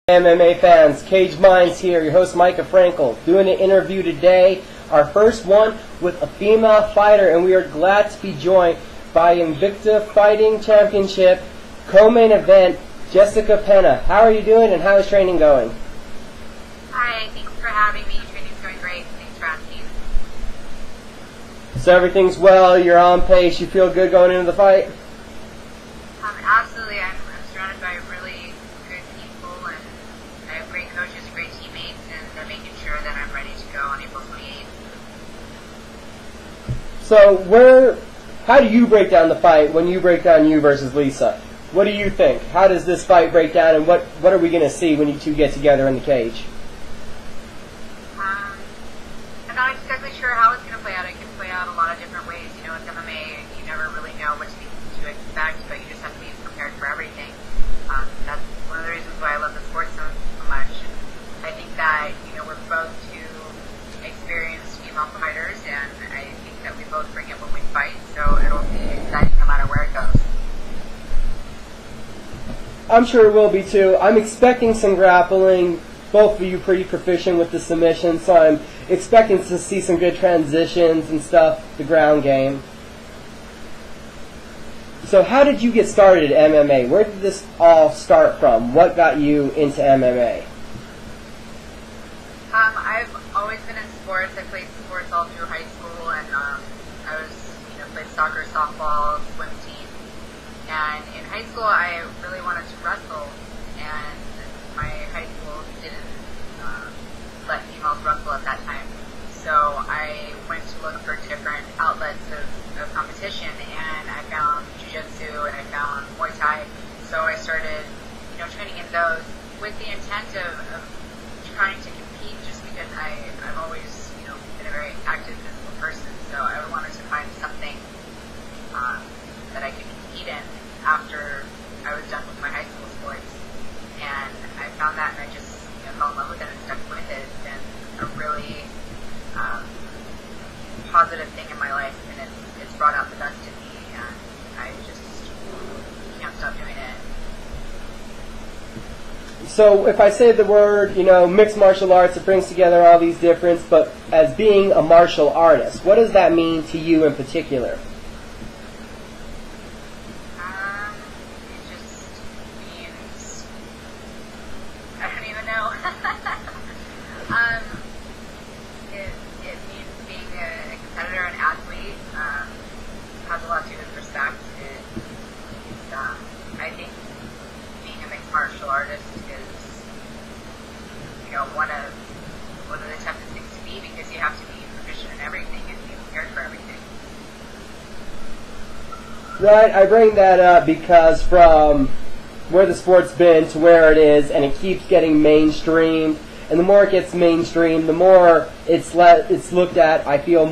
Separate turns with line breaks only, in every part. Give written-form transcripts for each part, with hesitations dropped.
MMA fans, Cage Minds here, your host Micah Frankel, doing an interview today, our first one with a female fighter, and we are glad to be joined by Invicta Fighting Championship co-main event, Jessica Penne. How are you doing and how is training going?
Hi, thanks for having me. Training's going great. Thanks for asking.
So everything's well, you're on pace, you feel good going into the fight?
Absolutely. I'm surrounded by really good people, and I have great coaches, great teammates, and they're making sure that I'm ready to go on April 28th.
So how do you break down the fight when you break down you versus Lisa? What do you think? How does this fight break down, and what are we going to see when you two get together in the cage?
I'm not exactly sure how it's going to play out. It can play out a lot of different ways. You know, with MMA, you never really know what to expect, but you just have to be prepared for everything. That's one of the reasons why I love the sport so much. I think that, we're both two experienced female fighters, and I think that we both bring it when we fight, so it'll be exciting no matter where it goes.
I'm sure it will be too. I'm expecting some grappling. Both of you pretty proficient with the submission, so I'm expecting to see some good transitions and stuff, the ground game. So how did you get started at MMA? Where did this all start from? What got you into MMA?
I've always been in sports. I played sports all through high school, and I was, played soccer, softball, swim team. And in high school, I really wanted to wrestle, and my high school didn't let females wrestle at that time. So I went to look for different outlets of competition, and I found jiu-jitsu and I found Muay Thai. So I started, training in those with the intent of trying to compete, just because I've always, been a very active physical person. So I wanted to find something that I could compete in after I was done with my high school sports. And I found that, and I just fell in love with it and stuck with it. It's been a really positive thing in my life, and it's brought out the best in me, and I just can't stop doing it.
So if I say the word, mixed martial arts, it brings together all these differences, but as being a martial artist, what does that mean to you in particular?
It just means, I don't even know. It means being a competitor, an athlete, has a lot to do with respect. I think being a mixed martial artist is, one of the toughest things to be, because you have to be proficient in everything and be prepared for everything.
Right, I bring that up because from where the sport's been to where it is, and it keeps getting mainstreamed, and the more it gets mainstreamed, the more it's looked at. I feel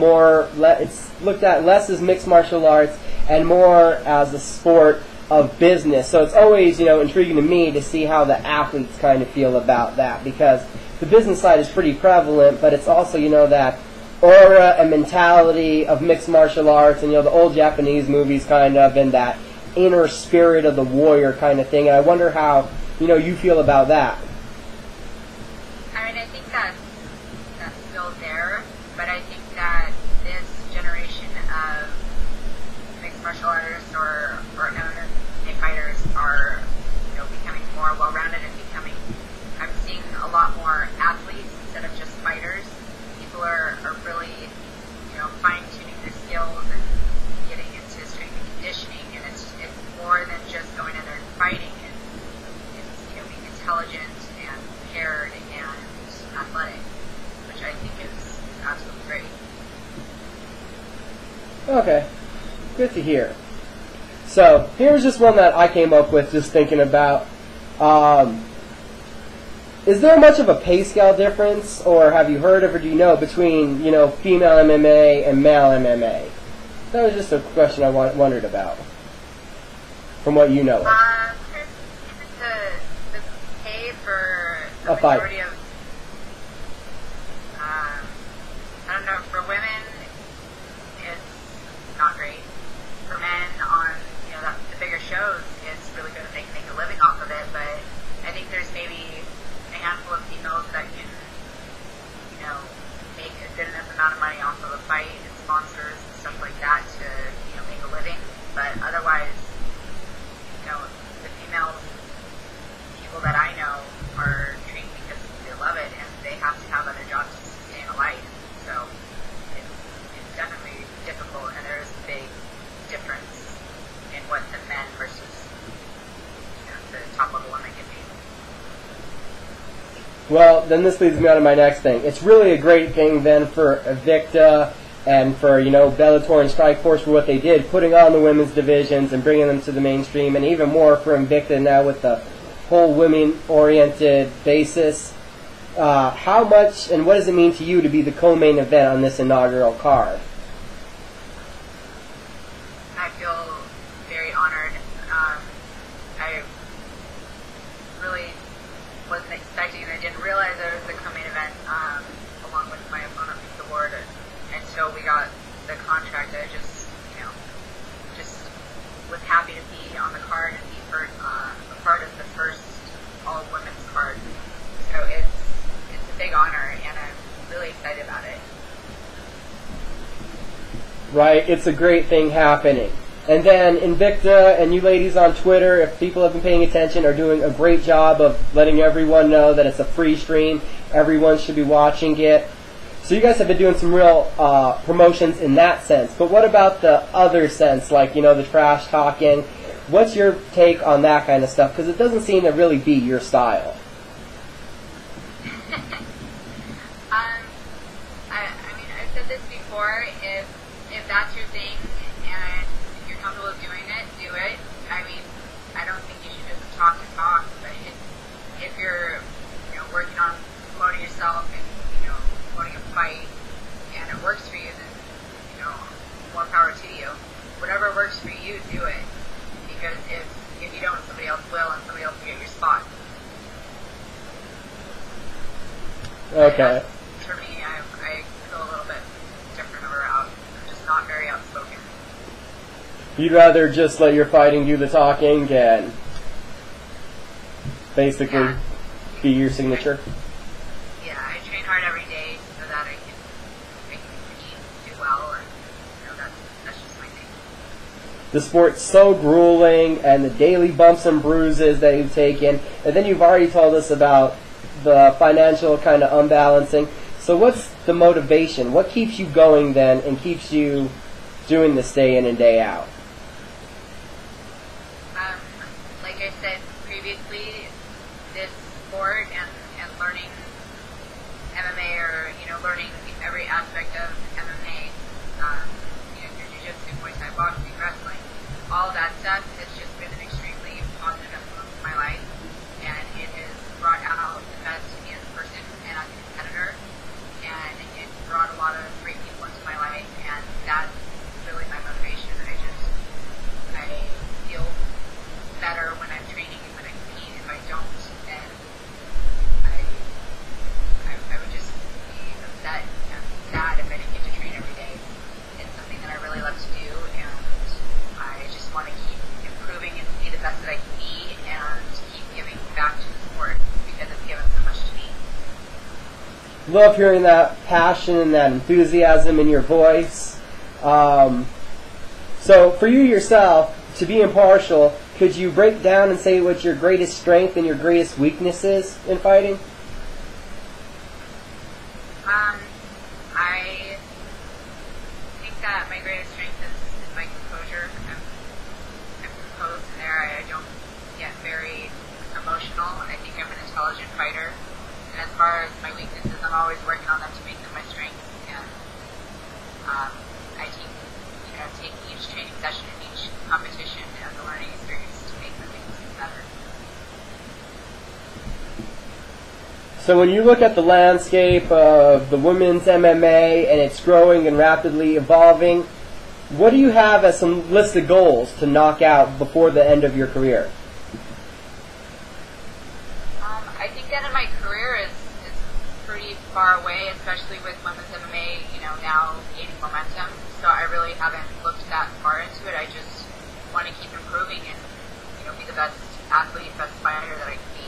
it's looked at less as mixed martial arts and more as a sport of business. So it's always, intriguing to me to see how the athletes kind of feel about that, because the business side is pretty prevalent, but it's also, that aura and mentality of mixed martial arts, and the old Japanese movies kind of, and that inner spirit of the warrior kind of thing. And I wonder how, you feel about that.
I think that's still there, but I think that this generation of mixed martial artists or MMA fighters are, becoming more well-rounded and I'm seeing a lot more athletes instead of just fighters. People are really, fine-tuning their skills and getting into strength and conditioning, and it's more than just going in there and fighting. It's being intelligent and prepared and athletic, which I think is absolutely great.
Okay, good to hear. So here's just one that I came up with just thinking about. Is there much of a pay scale difference, or have you heard of, or do you know, between, female MMA and male MMA? That was just a question I wondered about, from what you know.
The pay for the
a fight.
majority of, I don't know, for women, it's not great. For men on, the bigger shows, it's really good if they can make a living off of it, but I think there's maybe
Well, then this leads me on to my next thing. It's really a great thing then for Invicta and for, Bellator and Strikeforce for what they did, putting on the women's divisions and bringing them to the mainstream, and even more for Invicta now with the whole women-oriented basis. How much and what does it mean to you to be the co-main event on this inaugural card?
I feel very honored. I really wasn't expecting it. I didn't realize I was the co-main event along with my opponent, Lisa Ward, until we got the contract. I just was happy to be on the card and be a part of the first all-women's card. So it's a big honor, and I'm really excited about it.
Right, it's a great thing happening. And then Invicta and you ladies on Twitter, if people have been paying attention, are doing a great job of letting everyone know that it's a free stream. Everyone should be watching it. So you guys have been doing some real promotions in that sense. But what about the other sense, like, the trash talking? What's your take on that kind of stuff? Because it doesn't seem to really be your style.
I've said this before. If that's your thing and if you're comfortable doing it, do it. I don't think you should just talk and talk. But if you're, working on promoting yourself and promoting a fight and it works for you, then more power to you. Whatever works for you, do it. Because if you don't, somebody else will, and somebody else will get your spot.
Okay.
For me, I feel a little bit different about. I'm just not very outspoken.
You'd rather just let your fighting do the talking and basically be your signature?
Yeah, I train hard every day so that I can compete, do well, and that's just my thing.
The sport's so grueling, and the daily bumps and bruises that you've taken, and then you've already told us about the financial kind of unbalancing. So what's the motivation? What keeps you going then and keeps you doing this day in and day out?
Like I said previously, this sport and learning MMA or, learning every aspect of MMA, your jiu-jitsu, Muay Thai, boxing, wrestling, all that stuff has just been an extremely positive influence in my life, and it has brought out the best in me as a person and as a competitor, and it brought a lot of great people into my life, and that's really my motivation. I feel better when I'm training and when I compete. If I don't, then I would just be upset and sad if I didn't get to train every day. It's something that I really love to do, and I just want to keep improving and be the best that I can be and keep giving back to the sport because it's given so much to me.
Love hearing that passion and that enthusiasm in your voice. So for you yourself, to be impartial, could you break down and say what your greatest strength and your greatest weakness is in fighting?
I think that my greatest strength is my composure. I'm composed in there. I don't get very emotional. I think I'm an intelligent fighter. And as far as my weaknesses, I'm always working on them to make them my strengths. And I take each training session and each competition as a learning experience to make my weaknesses better.
So when you look at the landscape of the women's MMA and it's growing and rapidly evolving, what do you have as some listed goals to knock out before the end of your career?
I think the end of my career is pretty far away, especially with women's MMA, now gaining momentum. So I really haven't looked that far into it. I just want to keep improving and, be the best athlete, best fighter that I can be.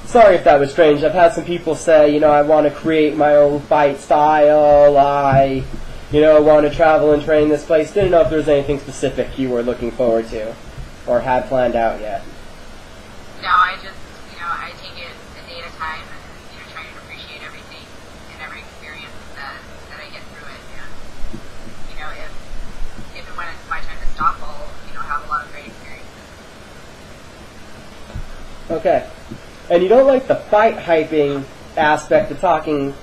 Sorry if that was strange. I've had some people say, I want to create my own fight style. I, want to travel and train this place. Didn't know if there was anything specific you were looking forward to or had planned out yet.
No, I just, I take it a day at a time and, try to appreciate everything and every experience that I get through it. And, if and when it's my time to stop, I'll, have a lot of great experiences.
Okay. And you don't like the fight hyping aspect of talking,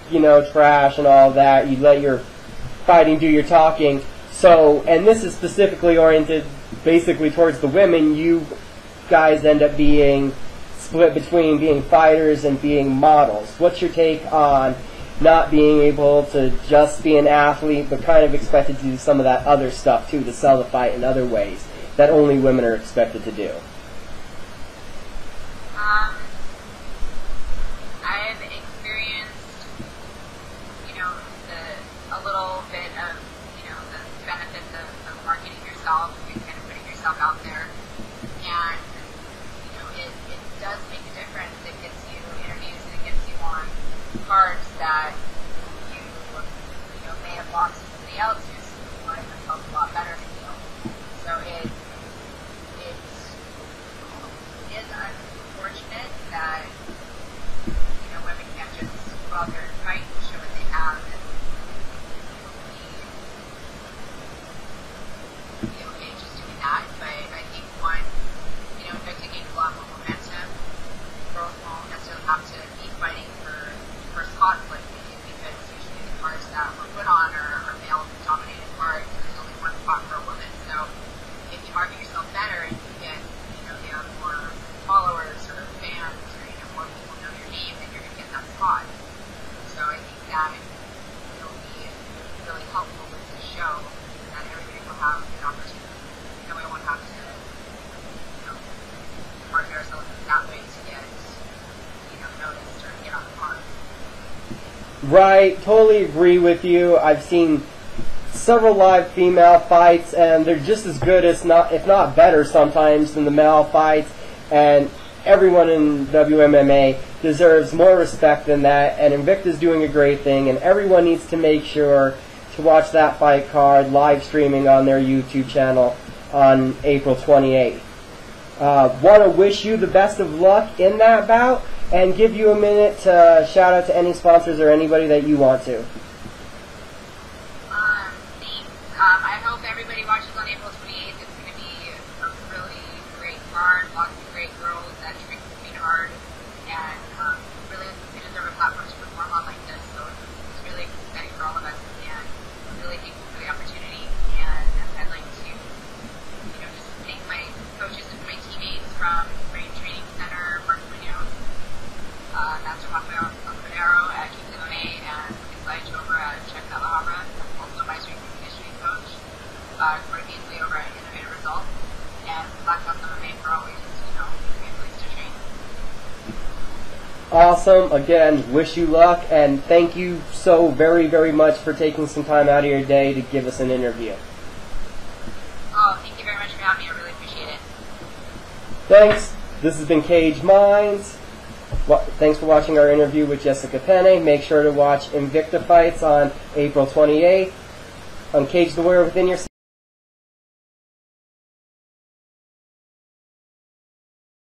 trash and all that. You let your fighting do your talking. So, and this is specifically oriented basically towards the women. You guys end up being split between being fighters and being models. What's your take on not being able to just be an athlete, but kind of expected to do some of that other stuff too, to sell the fight in other ways that only women are expected to do?
I've experienced, a little bit of, the benefits of marketing yourself and kind of putting yourself out there. And, it does make a difference. It gets you interviews and it gets you on cards that you may have lost to somebody else who's promoting themselves a lot better than you. So it is unfortunate that women can't just go out there and fight and show what they have and be okay just doing that. But I think one, fighting gains a lot more momentum. Girls won't necessarily have to be fighting for spots like we do, because usually the cards that we're put on are male-dominated cards, and there's only one spot for a woman. So if you market yourself better and you get, you have more followers or fans, or more people know your name, then you're going to get that spot. So I think that it'll be really helpful with the show, that everybody will have an opportunity. We won't have to market ourselves that way to get noticed or get on the card.
Right, totally agree with you. I've seen several live female fights, and they're just as good, if not better sometimes, than the male fights. And everyone in WMMA deserves more respect than that. And Invicta's doing a great thing, and everyone needs to make sure to watch that fight card live streaming on their YouTube channel on April 28th. Want to wish you the best of luck in that bout, and give you a minute to shout out to any sponsors or anybody that you want to.
Thanks. I hope everybody watches on April 28th. It's going to be a really great card, lots of great girls that train hard, and really we deserve a platform to perform on like this. So it's really exciting for all of us, and I'm really thankful for the opportunity. And I'd like to, just thank my coaches and my teammates from Brain Training Center, Mark Munoz, Master Rafael Alcanero at Kings MMA, and Inside over at Czech La Habra, also my strength and conditioning coach, Corey Beasley over at Innovative Results, and Black Belt MMA for always, great place to train.
Awesome. Again, wish you luck, and thank you so very, very much for taking some time out of your day to give us an interview.
Oh, thank you very much for having me. I really appreciate it.
Thanks. This has been Cage Minds. Thanks for watching our interview with Jessica Penne. Make sure to watch Invicta Fights on April 28th on Cage the Warrior Within Yourself.